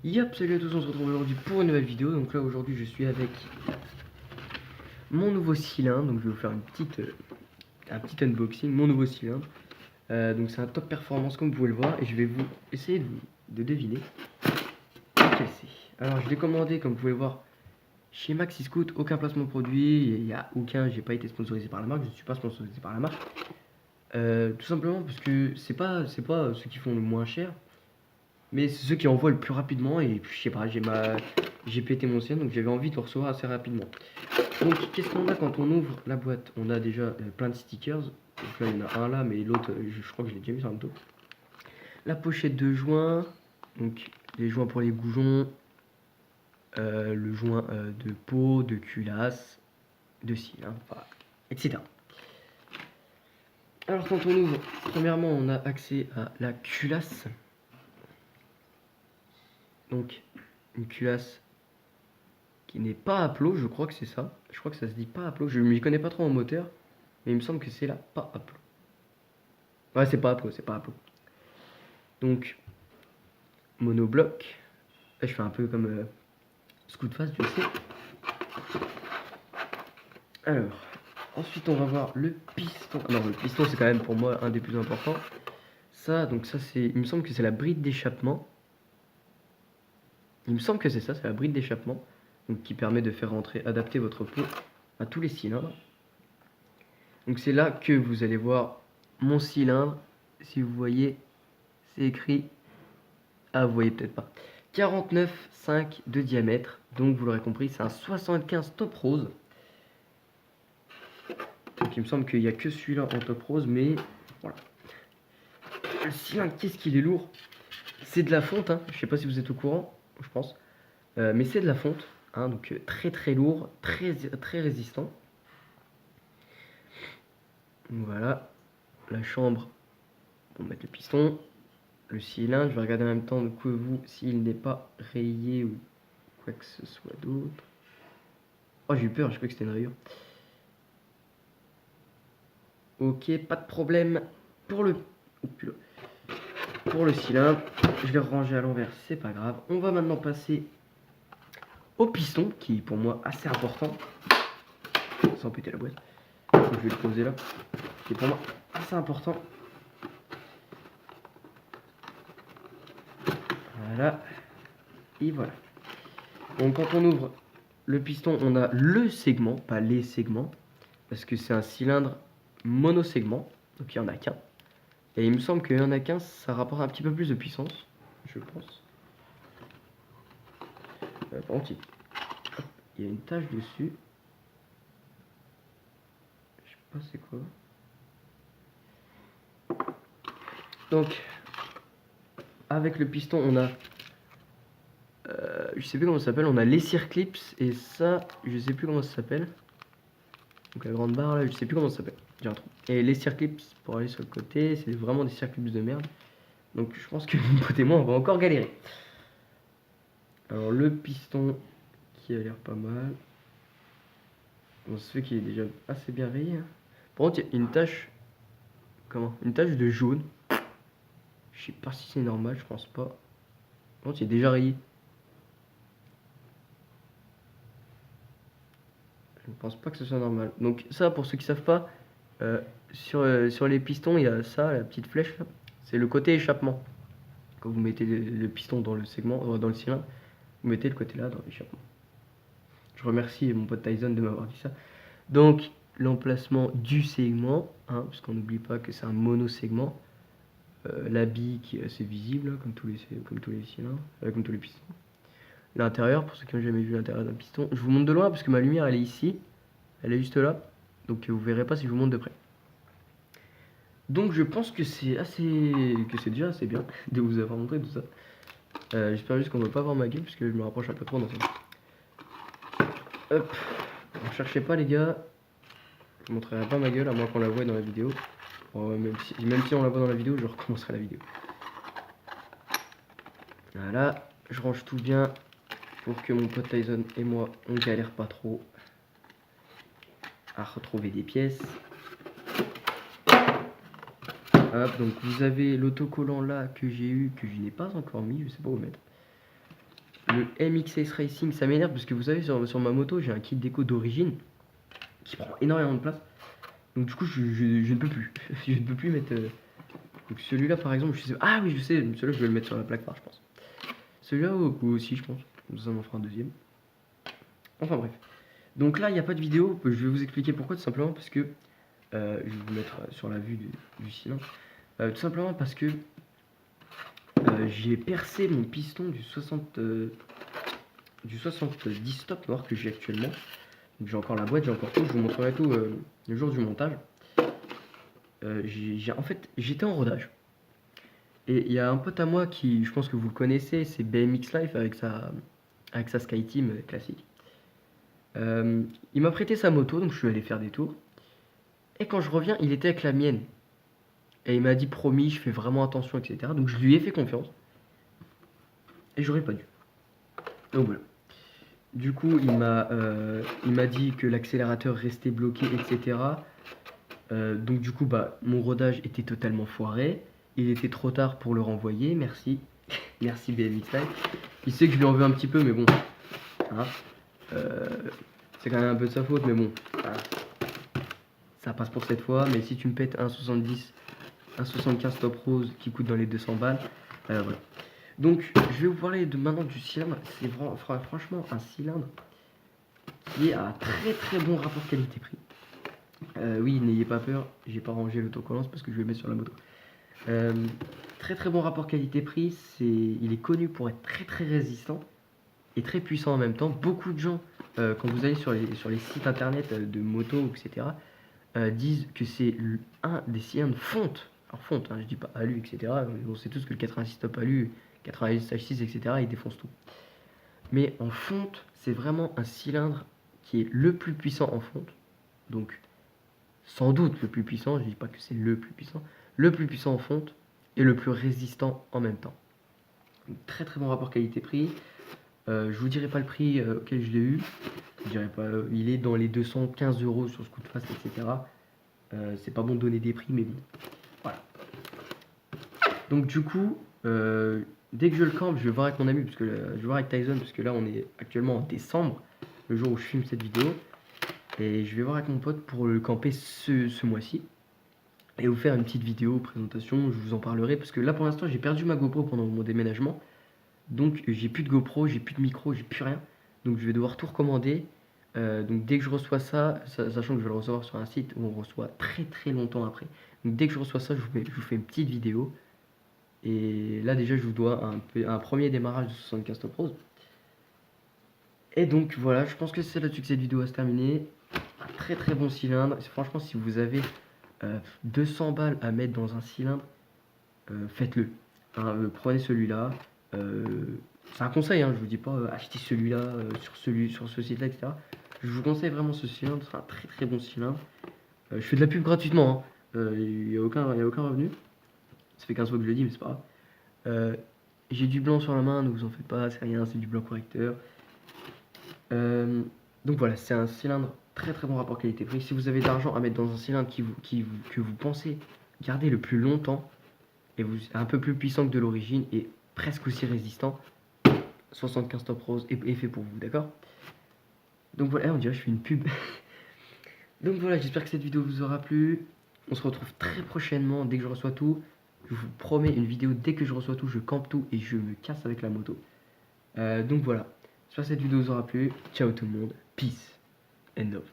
Yep, salut à tous, on se retrouve aujourd'hui pour une nouvelle vidéo. Donc là aujourd'hui je suis avec mon nouveau cylindre. Donc je vais vous faire un petit unboxing, mon nouveau cylindre. Donc c'est un top performance comme vous pouvez le voir. Et je vais vous essayer de deviner lequel c'est. Alors je l'ai commandé comme vous pouvez le voir chez Maxi Scoot, aucun placement produit. Il n'y a aucun, j'ai pas été sponsorisé par la marque, je ne suis pas sponsorisé par la marque. Tout simplement parce que c'est pas ceux qui font le moins cher. Mais c'est ceux qui envoient le plus rapidement et je sais pas, j'ai pété mon cylindre donc j'avais envie de le recevoir assez rapidement. Donc qu'est-ce qu'on a quand on ouvre la boîte? On a déjà plein de stickers. Donc là il y en a un là mais l'autre je crois que je l'ai déjà mis sur le dos. La pochette de joints, donc les joints pour les goujons, le joint de peau, de culasse, de cylindre, voilà, etc. Alors quand on ouvre, premièrement on a accès à la culasse. Donc une culasse qui n'est pas à plot, je crois que c'est ça. Je crois que ça se dit pas à plot. Je ne m'y connais pas trop en moteur, mais il me semble que c'est là pas à plot. Ouais, c'est pas à plot, c'est pas à plot. Donc, monobloc. Là, je fais un peu comme Scootfast, tu sais. Alors, ensuite, on va voir le piston. Alors, le piston, c'est quand même pour moi un des plus importants. Ça, donc ça, c'est. Il me semble que c'est la bride d'échappement. Il me semble que c'est ça, c'est la bride d'échappement. Donc, qui permet de faire rentrer, adapter votre peau à tous les cylindres. Donc c'est là que vous allez voir mon cylindre. Si vous voyez, c'est écrit. Ah, vous voyez peut-être pas. 49,5 de diamètre. Donc vous l'aurez compris, c'est un 75 top rose. Donc il me semble qu'il n'y a que celui-là en top rose, mais voilà. Le cylindre, qu'est-ce qu'il est lourd. C'est de la fonte, hein. Je sais pas si vous êtes au courant, je pense. Mais c'est de la fonte, hein, donc très très lourd, très résistant. Voilà, la chambre pour mettre le piston. Le cylindre, je vais regarder en même temps que vous s'il n'est pas rayé ou quoi que ce soit d'autre. Oh, j'ai eu peur, je croyais que c'était une rayure. Ok, pas de problème. Pour le cylindre, je vais ranger à l'envers, c'est pas grave. On va maintenant passer au piston, qui est pour moi assez important. Sans péter la boîte. Donc, je vais le poser là. Qui est pour moi assez important. Voilà. Et voilà. Donc quand on ouvre le piston, on a le segment, pas les segments, parce que c'est un cylindre monosegment, donc il n'y en a qu'un. Et il me semble qu'il n'y en a qu'un, ça rapporte un petit peu plus de puissance, je pense. Par contre, il y a une tache dessus. Je sais pas c'est quoi. Donc, avec le piston, on a... je sais plus comment ça s'appelle, on a les circlips, et ça, je sais plus comment ça s'appelle. Donc la grande barre là, je sais plus comment ça s'appelle. J'ai un trou. Et les circlips pour aller sur le côté, c'est vraiment des circlips de merde. Donc je pense que mon pote et moi, on va encore galérer. Alors le piston qui a l'air pas mal. On se fait qu'il est déjà assez bien rayé. Hein. Par contre, il y a une tache. Comment? Une tache de jaune. Je sais pas si c'est normal, je pense pas. Par contre, il est déjà rayé. Je ne pense pas que ce soit normal. Donc ça, pour ceux qui savent pas, sur les pistons, il y a ça, la petite flèche là. C'est le côté échappement. Quand vous mettez le piston dans le segment, dans le cylindre, vous mettez le côté là dans l'échappement. Je remercie mon pote Tyson de m'avoir dit ça. Donc l'emplacement du segment, hein, parce qu'on n'oublie pas que c'est un monosegment. La bille qui est assez visible, comme tous les cylindres, comme tous les pistons. L'intérieur, pour ceux qui n'ont jamais vu l'intérieur d'un piston, je vous montre de loin parce que ma lumière elle est ici, elle est juste là, donc vous verrez pas si je vous montre de près. Donc je pense que c'est déjà assez bien de vous avoir montré tout ça. J'espère juste qu'on ne va pas voir ma gueule parce que je me rapproche un peu trop dans ça. Hop, ne cherchez pas les gars, je ne montrerai pas ma gueule à moins qu'on la voie dans la vidéo. Bon, même si on la voit dans la vidéo, je recommencerai la vidéo. Voilà, je range tout bien pour que mon pote Tyson et moi on galère pas trop à retrouver des pièces. Hop, donc vous avez l'autocollant là que j'ai eu, que je n'ai pas encore mis, je sais pas où le mettre. le MXS Racing, ça m'énerve parce que vous savez, sur ma moto, j'ai un kit déco d'origine qui prend énormément de place. Donc du coup, je ne peux plus. Je ne peux plus mettre... Donc celui-là, par exemple, je sais... Ah oui, je sais, celui-là, je vais le mettre sur la plaque-phare, je pense. Celui-là aussi, je pense. Ça m'en fera un deuxième. Enfin bref. Donc là, il n'y a pas de vidéo. Je vais vous expliquer pourquoi, tout simplement parce que... je vais vous mettre sur la vue du cylindre. Tout simplement parce que j'ai percé mon piston du 70 stop noir que j'ai actuellement. J'ai encore la boîte, j'ai encore tout. Je vous montrerai tout le jour du montage. En fait, j'étais en rodage. Et il y a un pote à moi qui, je pense que vous le connaissez, c'est BMX Life avec sa SkyTeam classique. Il m'a prêté sa moto, donc je suis allé faire des tours. Et quand je reviens, il était avec la mienne. Et il m'a dit promis, je fais vraiment attention, etc. Donc je lui ai fait confiance. Et j'aurais pas dû. Donc voilà. Du coup, il m'a dit que l'accélérateur restait bloqué, etc. Donc du coup, bah, mon rodage était totalement foiré. Il était trop tard pour le renvoyer. Merci. Merci BMX Live. Il sait que je lui en veux un petit peu, mais bon. Hein, c'est quand même un peu de sa faute, mais bon. Voilà. Ça passe pour cette fois. Mais si tu me pètes un 70, un 75 top rose qui coûte dans les 200 balles, voilà. Donc, je vais vous parler maintenant du cylindre. C'est franchement un cylindre qui est à très très bon rapport qualité-prix. Oui, n'ayez pas peur, j'ai pas rangé l'autocollant parce que je vais le mettre sur la moto. Très très bon rapport qualité-prix. Il est connu pour être très très résistant et très puissant en même temps. Beaucoup de gens, quand vous allez sur les sites internet de moto, etc., disent que c'est un des cylindres fonte. Alors fonte, hein, je dis pas alu, etc. On sait tous que le 86 top alu, 90 H6, etc., il défonce tout. Mais en fonte, c'est vraiment un cylindre qui est le plus puissant en fonte. Donc, sans doute le plus puissant, je dis pas que c'est le plus puissant en fonte et le plus résistant en même temps. Donc, très très bon rapport qualité-prix. Je vous dirai pas le prix auquel je l'ai eu. Je dirais pas, il est dans les 215 € sur ce coup de face, etc. C'est pas bon de donner des prix, mais bon. Voilà. Donc du coup, dès que je le campe, je vais voir avec mon ami, je vais voir avec Tyson, parce que là on est actuellement en décembre, le jour où je filme cette vidéo. Et je vais voir avec mon pote pour le camper ce mois-ci. Et vous faire une petite vidéo, présentation, je vous en parlerai. Parce que là pour l'instant j'ai perdu ma GoPro pendant mon déménagement. Donc j'ai plus de GoPro, j'ai plus de micro, j'ai plus rien. Donc je vais devoir tout recommander. Donc dès que je reçois ça, sachant que je vais le recevoir sur un site où on reçoit très très longtemps après. Donc dès que je reçois ça, je vous fais une petite vidéo. Et là déjà je vous dois un premier démarrage de 75 Top Rose. Et donc voilà, je pense que c'est là-dessus que cette vidéo va se terminer. Un très très bon cylindre. Franchement, si vous avez 200 balles à mettre dans un cylindre, faites-le. Hein, prenez celui-là. C'est un conseil, hein, je vous dis pas achetez celui-là sur ce site-là, etc. Je vous conseille vraiment ce cylindre, c'est un très très bon cylindre. Je fais de la pub gratuitement, il n'y a aucun revenu. Ça fait 15 fois que je le dis, mais c'est pas grave. J'ai du blanc sur la main, ne vous en faites pas, c'est rien, c'est du blanc correcteur. Donc voilà, c'est un cylindre très très bon rapport qualité-prix. Si vous avez de l'argent à mettre dans un cylindre que vous pensez garder le plus longtemps, et un peu plus puissant que de l'origine, et presque aussi résistant, 75 Top Rose est fait pour vous, d'accord? Donc voilà, on dirait que je fais une pub. Donc voilà, j'espère que cette vidéo vous aura plu. On se retrouve très prochainement dès que je reçois tout. Je vous promets une vidéo dès que je reçois tout, je campe tout et je me casse avec la moto. Donc voilà, j'espère que cette vidéo vous aura plu. Ciao tout le monde, peace and love.